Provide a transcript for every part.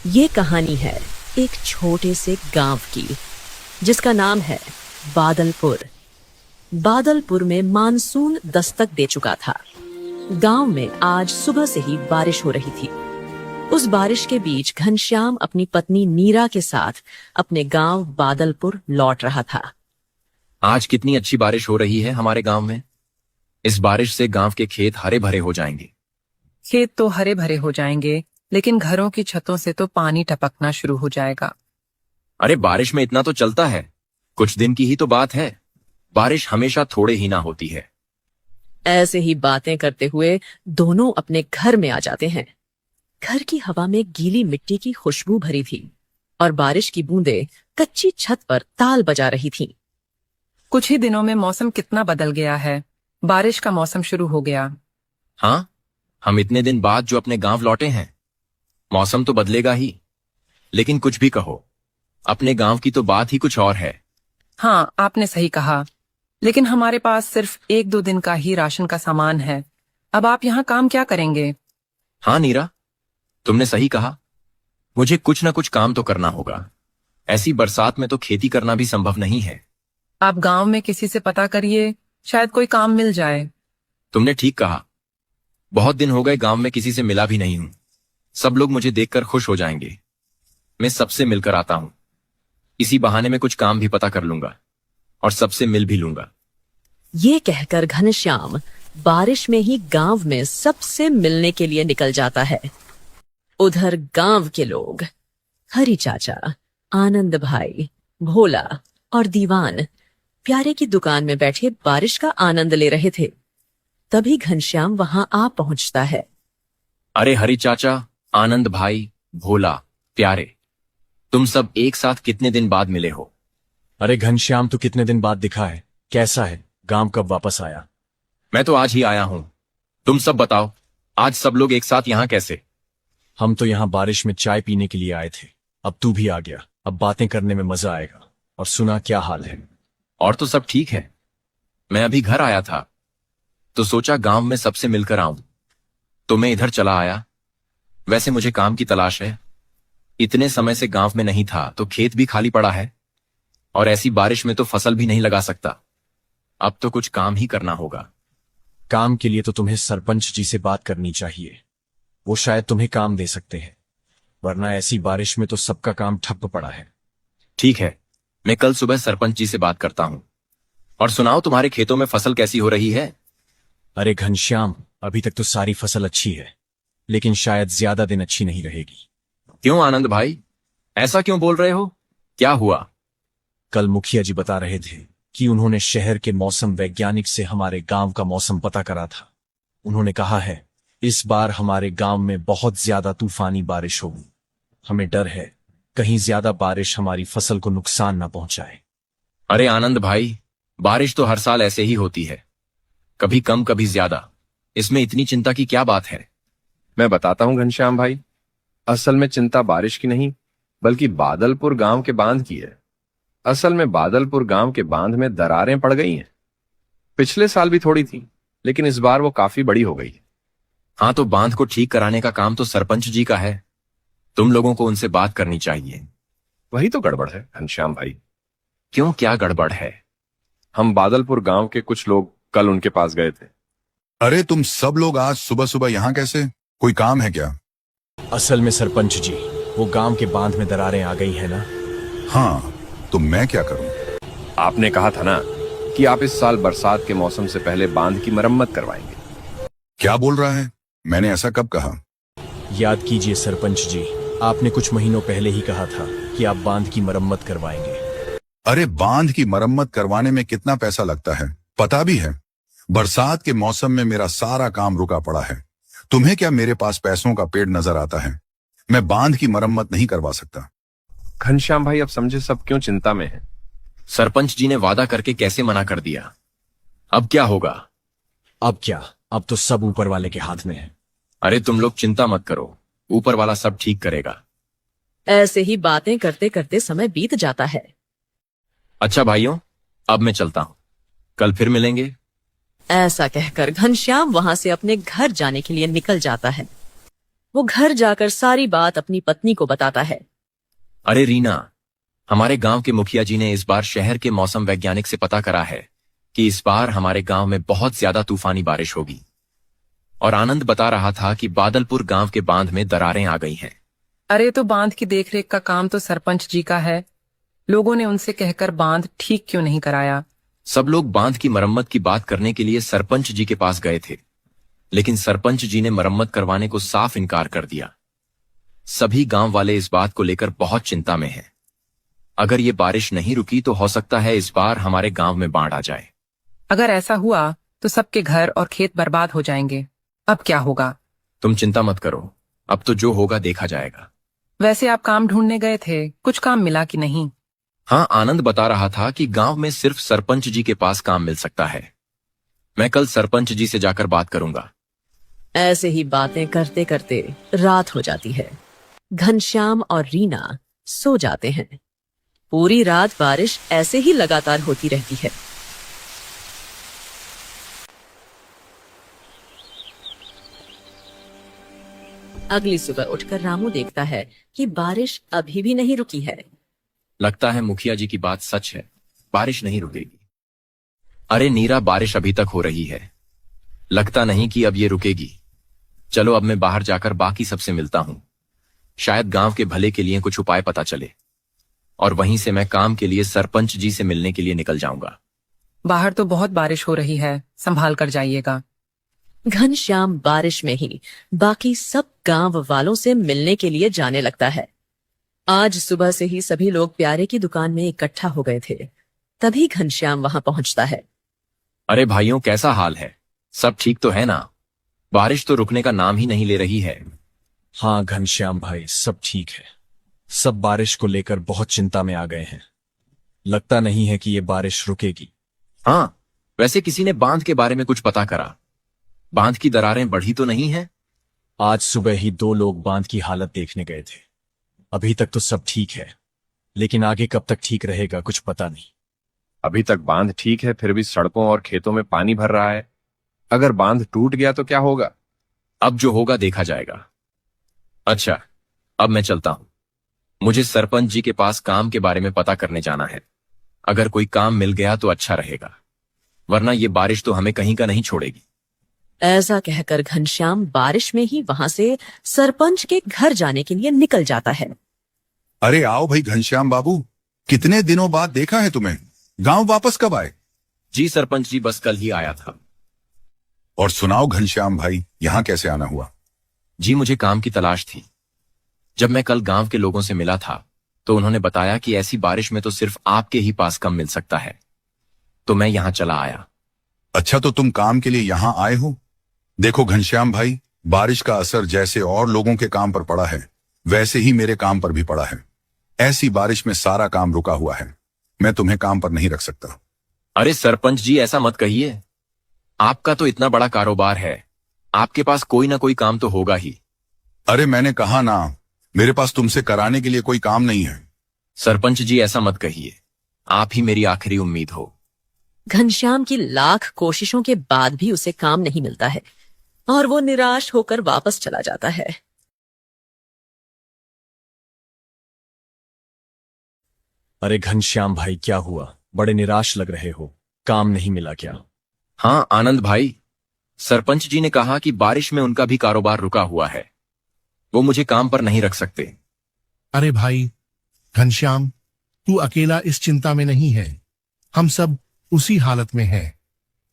ये कहानी है एक छोटे से गांव की, जिसका नाम है बादलपुर। बादलपुर में मानसून दस्तक दे चुका था। गांव में आज सुबह से ही बारिश हो रही थी। उस बारिश के बीच घनश्याम अपनी पत्नी नीरा के साथ अपने गांव बादलपुर लौट रहा था। आज कितनी अच्छी बारिश हो रही है हमारे गांव में। इस बारिश से गांव के खेत हरे भरे हो जाएंगे। खेत तो हरे भरे हो जाएंगे, लेकिन घरों की छतों से तो पानी टपकना शुरू हो जाएगा। अरे बारिश में इतना तो चलता है, कुछ दिन की ही तो बात है। बारिश हमेशा थोड़े ही ना होती है। ऐसे ही बातें करते हुए दोनों अपने घर में आ जाते हैं। घर की हवा में गीली मिट्टी की खुशबू भरी थी और बारिश की बूंदें कच्ची छत पर ताल बजा रही थीं। कुछ ही दिनों में मौसम कितना बदल गया है। बारिश का मौसम शुरू हो गया। हाँ, हम इतने दिन बाद जो अपने गांव लौटे हैं, मौसम तो बदलेगा ही। लेकिन कुछ भी कहो, अपने गांव की तो बात ही कुछ और है। हाँ, आपने सही कहा, लेकिन हमारे पास सिर्फ 1-2 दिन का ही राशन का सामान है। अब आप यहाँ काम क्या करेंगे? हाँ नीरा, तुमने सही कहा। मुझे कुछ ना कुछ काम तो करना होगा। ऐसी बरसात में तो खेती करना भी संभव नहीं है। आप गांव में किसी से पता करिए, शायद कोई काम मिल जाए। तुमने ठीक कहा। बहुत दिन हो गए गांव में किसी से मिला भी नहीं हूं। सब लोग मुझे देखकर खुश हो जाएंगे। मैं सबसे मिलकर आता हूं। इसी बहाने में कुछ काम भी पता कर लूंगा और सबसे मिल भी लूंगा। ये कहकर घनश्याम बारिश में ही गांव में सबसे मिलने के लिए निकल जाता है। उधर गांव के लोग हरी चाचा, आनंद भाई, भोला और दीवान प्यारे की दुकान में बैठे बारिश का आनंद ले रहे थे। तभी घनश्याम वहां आ पहुंचता है। अरे हरी चाचा, आनंद भाई, भोला, प्यारे, तुम सब एक साथ कितने दिन बाद मिले हो? अरे घनश्याम, तू कितने दिन बाद दिखा है? कैसा है? गांव कब वापस आया? मैं तो आज ही आया हूं। तुम सब बताओ, आज सब लोग एक साथ यहाँ कैसे? हम तो यहाँ बारिश में चाय पीने के लिए आए थे। अब तू भी आ गया। अब बातें करने में मजा आएगा। और सुना, क्या हाल है? और तो सब ठीक है। मैं अभी घर आया था तो सोचा गांव में सबसे मिलकर आऊं, तो मैं इधर चला आया। वैसे मुझे काम की तलाश है। इतने समय से गांव में नहीं था तो खेत भी खाली पड़ा है, और ऐसी बारिश में तो फसल भी नहीं लगा सकता। अब तो कुछ काम ही करना होगा। काम के लिए तो तुम्हें सरपंच जी से बात करनी चाहिए। वो शायद तुम्हें काम दे सकते हैं, वरना ऐसी बारिश में तो सबका काम ठप्प पड़ा है। ठीक है, मैं कल सुबह सरपंच जी से बात करता हूं। और सुनाओ, तुम्हारे खेतों में फसल कैसी हो रही है? अरे घनश्याम, अभी तक तो सारी फसल अच्छी है, लेकिन शायद ज्यादा दिन अच्छी नहीं रहेगी। क्यों आनंद भाई, ऐसा क्यों बोल रहे हो? क्या हुआ? कल मुखिया जी बता रहे थे कि उन्होंने शहर के मौसम वैज्ञानिक से हमारे गांव का मौसम पता करा था। उन्होंने कहा है इस बार हमारे गांव में बहुत ज्यादा तूफानी बारिश होगी। हमें डर है कहीं ज्यादा बारिश हमारी फसल को नुकसान ना पहुंचाए। अरे आनंद भाई, बारिश तो हर साल ऐसे ही होती है, कभी कम कभी ज्यादा। इसमें इतनी चिंता की क्या बात है? मैं बताता हूं घनश्याम भाई, असल में चिंता बारिश की नहीं, बल्कि बादलपुर गांव के बांध की है। असल में बादलपुर गांव के बांध में दरारें पड़ गई हैं। पिछले साल भी थोड़ी थी, लेकिन इस बार वो काफी बड़ी हो गई है। हाँ, तो बांध को ठीक कराने का काम तो सरपंच जी का है। तुम लोगों को उनसे बात करनी चाहिए। वही तो गड़बड़ है घनश्याम भाई। क्यों, क्या गड़बड़ है? हम बादलपुर गांव के कुछ लोग कल उनके पास गए थे। अरे तुम सब लोग आज सुबह सुबह यहाँ कैसे? कोई काम है क्या? असल में सरपंच जी, वो गांव के बांध में दरारें आ गई है ना। हाँ, तो मैं क्या करूं? आपने कहा था ना कि आप इस साल बरसात के मौसम से पहले बांध की मरम्मत करवाएंगे। क्या बोल रहा है? मैंने ऐसा कब कहा? याद कीजिए सरपंच जी, आपने कुछ महीनों पहले ही कहा था कि आप बांध की मरम्मत करवाएंगे। अरे बांध की मरम्मत करवाने में कितना पैसा लगता है पता भी है? बरसात के मौसम में मेरा सारा काम रुका पड़ा है। तुम्हें क्या मेरे पास पैसों का पेड़ नजर आता है? मैं बांध की मरम्मत नहीं करवा सकता। घनश्याम भाई, अब समझे सब क्यों चिंता में है। सरपंच जी ने वादा करके कैसे मना कर दिया? अब क्या होगा? अब क्या, अब तो सब ऊपर वाले के हाथ में है। अरे तुम लोग चिंता मत करो, ऊपर वाला सब ठीक करेगा। ऐसे ही बातें करते करते समय बीत जाता है। अच्छा भाइयों, अब मैं चलता हूं, कल फिर मिलेंगे। ऐसा कहकर घनश्याम वहां से अपने घर जाने के लिए निकल जाता है। वो घर जाकर सारी बात अपनी पत्नी को बताता है। अरे रीना, हमारे गांव के मुखिया जी ने इस बार शहर के मौसम वैज्ञानिक से पता करा है कि इस बार हमारे गांव में बहुत ज्यादा तूफानी बारिश होगी। और आनंद बता रहा था कि बादलपुर गांव के बांध में दरारें आ गई हैं। अरे तो बांध की देखरेख का काम तो सरपंच जी का है। लोगों ने उनसे कहकर बांध ठीक क्यों नहीं कराया? सब लोग बांध की मरम्मत की बात करने के लिए सरपंच जी के पास गए थे, लेकिन सरपंच जी ने मरम्मत करवाने को साफ इनकार कर दिया। सभी गांव वाले इस बात को लेकर बहुत चिंता में हैं। अगर ये बारिश नहीं रुकी तो हो सकता है इस बार हमारे गांव में बाढ़ आ जाए। अगर ऐसा हुआ तो सबके घर और खेत बर्बाद हो जाएंगे। अब क्या होगा? तुम चिंता मत करो, अब तो जो होगा देखा जाएगा। वैसे आप काम ढूंढने गए थे, कुछ काम मिला कि नहीं? हाँ, आनंद बता रहा था कि गांव में सिर्फ सरपंच जी के पास काम मिल सकता है। मैं कल सरपंच जी से जाकर बात करूंगा। ऐसे ही बातें करते करते रात हो जाती है। घनश्याम और रीना सो जाते हैं। पूरी रात बारिश ऐसे ही लगातार होती रहती है। अगली सुबह उठकर रामू देखता है कि बारिश अभी भी नहीं रुकी है। लगता है मुखिया जी की बात सच है, बारिश नहीं रुकेगी। अरे नीरा, बारिश अभी तक हो रही है, लगता नहीं कि अब ये रुकेगी। चलो अब मैं बाहर जाकर बाकी सबसे मिलता हूं, शायद गांव के भले के लिए कुछ उपाय पता चले, और वहीं से मैं काम के लिए सरपंच जी से मिलने के लिए निकल जाऊंगा। बाहर तो बहुत बारिश हो रही है, संभाल कर जाइएगा। घनश्याम बारिश में ही बाकी सब गांव वालों से मिलने के लिए जाने लगता है। आज सुबह से ही सभी लोग प्यारे की दुकान में इकट्ठा हो गए थे। तभी घनश्याम वहां पहुंचता है। अरे भाइयों, कैसा हाल है? सब ठीक तो है ना? बारिश तो रुकने का नाम ही नहीं ले रही है। हाँ घनश्याम भाई, सब ठीक है। सब बारिश को लेकर बहुत चिंता में आ गए हैं। लगता नहीं है कि ये बारिश रुकेगी। हाँ, वैसे किसी ने बांध के बारे में कुछ पता करा? बांध की दरारें बढ़ी तो नहीं है? आज सुबह ही 2 लोग बांध की हालत देखने गए थे। अभी तक तो सब ठीक है, लेकिन आगे कब तक ठीक रहेगा कुछ पता नहीं। अभी तक बांध ठीक है, फिर भी सड़कों और खेतों में पानी भर रहा है। अगर बांध टूट गया तो क्या होगा? अब जो होगा देखा जाएगा। अच्छा, अब मैं चलता हूं। मुझे सरपंच जी के पास काम के बारे में पता करने जाना है। अगर कोई काम मिल गया तो अच्छा रहेगा, वरना ये बारिश तो हमें कहीं का नहीं छोड़ेगी। ऐसा कहकर घनश्याम बारिश में ही वहां से सरपंच के घर जाने के लिए निकल जाता है। अरे आओ भाई घनश्याम बाबू, कितने दिनों बाद देखा है तुम्हें। गांव वापस कब आए? जी सरपंच जी, बस कल ही आया था। और सुनाओ घनश्याम भाई, यहां कैसे आना हुआ? जी, मुझे काम की तलाश थी। जब मैं कल गांव के लोगों से मिला था तो उन्होंने बताया कि ऐसी बारिश में तो सिर्फ आपके ही पास काम मिल सकता है, तो मैं यहां चला आया। अच्छा, तो तुम काम के लिए यहां आए हो? देखो घनश्याम भाई, बारिश का असर जैसे और लोगों के काम पर पड़ा है, वैसे ही मेरे काम पर भी पड़ा है। ऐसी बारिश में सारा काम रुका हुआ है। मैं तुम्हें काम पर नहीं रख सकता। अरे सरपंच जी, ऐसा मत कहिए। आपका तो इतना बड़ा कारोबार है, आपके पास कोई ना कोई काम तो होगा ही। अरे मैंने कहा ना, मेरे पास तुमसे कराने के लिए कोई काम नहीं है। सरपंच जी, ऐसा मत कहिए, आप ही मेरी आखिरी उम्मीद हो। घनश्याम की लाख कोशिशों के बाद भी उसे काम नहीं मिलता है और वो निराश होकर वापस चला जाता है। अरे घनश्याम भाई, क्या हुआ? बड़े निराश लग रहे हो, काम नहीं मिला क्या? हाँ आनंद भाई, सरपंच जी ने कहा कि बारिश में उनका भी कारोबार रुका हुआ है, वो मुझे काम पर नहीं रख सकते। अरे भाई घनश्याम, तू अकेला इस चिंता में नहीं है, हम सब उसी हालत में हैं।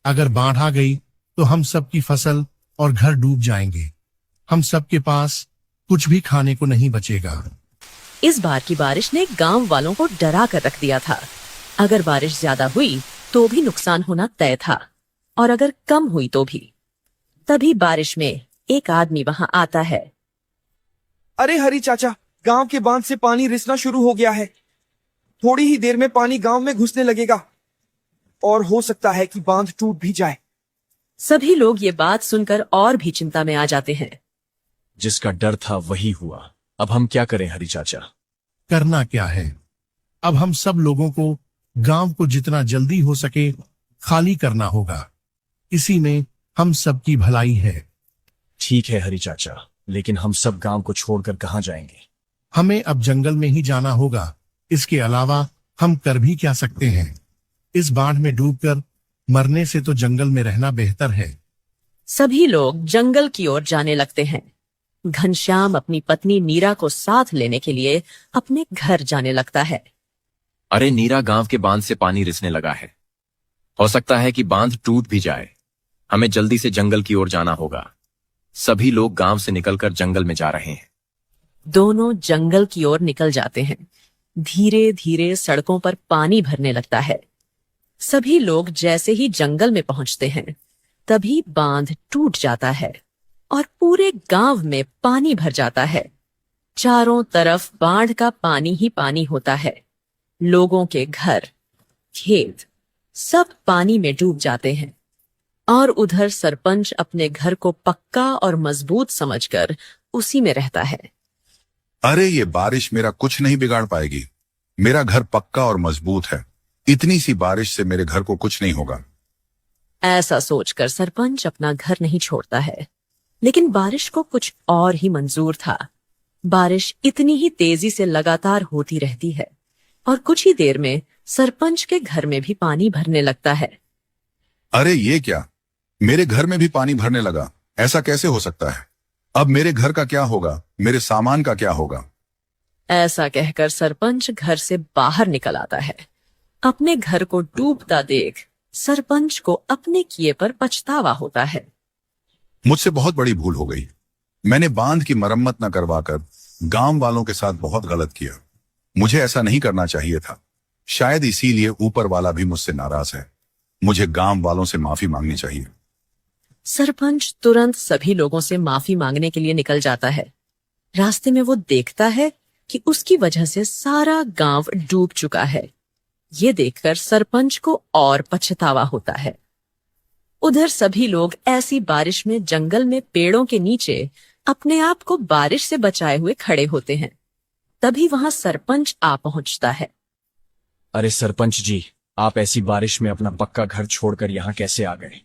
अगर बाढ़ आ गई तो हम सब की फसल और घर डूब जाएंगे। हम सब के पास कुछ भी खाने को नहीं बचेगा। इस बार की बारिश ने गांव वालों को डरा कर रख दिया था। अगर बारिश ज्यादा हुई तो भी नुकसान होना तय था, और अगर कम हुई तो भी। तभी बारिश में एक आदमी वहां आता है। अरे हरी चाचा, गांव के बांध से पानी रिसना शुरू हो गया है। थोड़ी ही देर में पानी गांव में घुसने लगेगा और हो सकता है कि बांध टूट भी जाए। सभी लोग ये बात सुनकर और भी चिंता में आ जाते हैं। जिसका डर था वही हुआ। अब हम क्या करें हरी चाचा? करना क्या है, अब हम सब लोगों को गांव को जितना जल्दी हो सके खाली करना होगा। इसी में हम सबकी भलाई है। ठीक है हरी चाचा, लेकिन हम सब गांव को छोड़कर कहाँ जाएंगे? हमें अब जंगल में ही जाना होगा। इसके अलावा हम कर भी क्या सकते हैं? इस बाढ़ में डूबकर मरने से तो जंगल में रहना बेहतर है। सभी लोग जंगल की ओर जाने लगते हैं। घनश्याम अपनी पत्नी नीरा को साथ लेने के लिए अपने घर जाने लगता है। अरे नीरा, गांव के बांध से पानी रिसने लगा है। हो सकता है कि बांध टूट भी जाए। हमें जल्दी से जंगल की ओर जाना होगा। सभी लोग गांव से निकलकर जंगल में जा रहे हैं। दोनों जंगल की ओर निकल जाते हैं। धीरे धीरे सड़कों पर पानी भरने लगता है। सभी लोग जैसे ही जंगल में पहुंचते हैं, तभी बांध टूट जाता है और पूरे गांव में पानी भर जाता है। चारों तरफ बाढ़ का पानी ही पानी होता है। लोगों के घर, खेत सब पानी में डूब जाते हैं। और उधर सरपंच अपने घर को पक्का और मजबूत समझकर उसी में रहता है। अरे ये बारिश मेरा कुछ नहीं बिगाड़ पाएगी। मेरा घर पक्का और मजबूत है। इतनी सी बारिश से मेरे घर को कुछ नहीं होगा। ऐसा सोचकर सरपंच अपना घर नहीं छोड़ता है। लेकिन बारिश को कुछ और ही मंजूर था। बारिश इतनी ही तेजी से लगातार होती रहती है और कुछ ही देर में सरपंच के घर में भी पानी भरने लगता है। अरे ये क्या, मेरे घर में भी पानी भरने लगा। ऐसा कैसे हो सकता है? अब मेरे घर का क्या होगा? मेरे सामान का क्या होगा? ऐसा कहकर सरपंच घर से बाहर निकल आता है। अपने घर को डूबता देख सरपंच को अपने किए पर पछतावा होता है। मुझसे बहुत बड़ी भूल हो गई। मैंने बांध की मरम्मत न करवाकर गांव वालों के साथ बहुत गलत किया। मुझे ऐसा नहीं करना चाहिए था। शायद इसीलिए ऊपर वाला भी मुझसे नाराज है। मुझे गांव वालों से माफी मांगनी चाहिए। सरपंच तुरंत सभी लोगों से माफी मांगने के लिए निकल जाता है। रास्ते में वो देखता है कि उसकी वजह से सारा गांव डूब चुका है। ये देखकर सरपंच को और पछतावा होता है। उधर सभी लोग ऐसी बारिश में जंगल में पेड़ों के नीचे अपने आप को बारिश से बचाए हुए खड़े होते हैं। तभी वहां सरपंच आ पहुंचता है। अरे सरपंच जी, आप ऐसी बारिश में अपना पक्का घर छोड़कर यहाँ कैसे आ गए?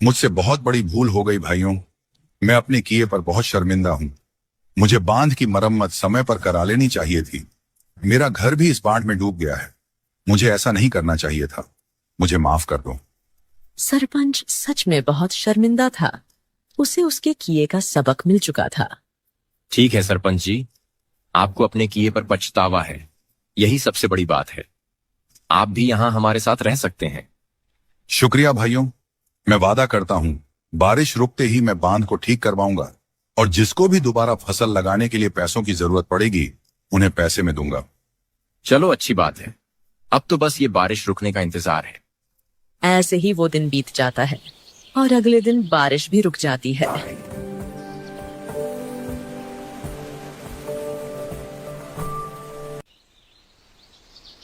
मुझसे बहुत बड़ी भूल हो गई भाइयों। मैं अपने किए पर बहुत शर्मिंदा हूँ। मुझे बांध की मरम्मत समय पर करा लेनी चाहिए थी। मेरा घर भी इस बाढ़ में डूब गया है। मुझे ऐसा नहीं करना चाहिए था। मुझे माफ कर दो। सरपंच सच में बहुत शर्मिंदा था। उसे उसके किए का सबक मिल चुका था। ठीक है सरपंच जी, आपको अपने किए पर पछतावा है। यही सबसे बड़ी बात है। आप भी यहाँ हमारे साथ रह सकते हैं। शुक्रिया भाइयों। मैं वादा करता हूँ, बारिश रुकते ही मैं बांध को ठीक करवाऊंगा और जिसको भी दोबारा फसल लगाने के लिए पैसों की जरूरत पड़ेगी, उन्हें पैसे में दूंगा। चलो अच्छी बात है। अब तो बस ये बारिश रुकने का इंतजार है। ऐसे ही वो दिन बीत जाता है और अगले दिन बारिश भी रुक जाती है।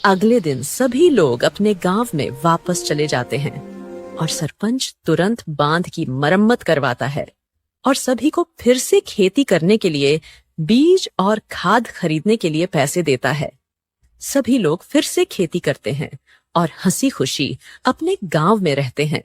अगले दिन सभी लोग अपने गांव में वापस चले जाते हैं और सरपंच तुरंत बांध की मरम्मत करवाता है और सभी को फिर से खेती करने के लिए बीज और खाद खरीदने के लिए पैसे देता है। सभी लोग फिर से खेती करते हैं और हंसी खुशी अपने गांव में रहते हैं।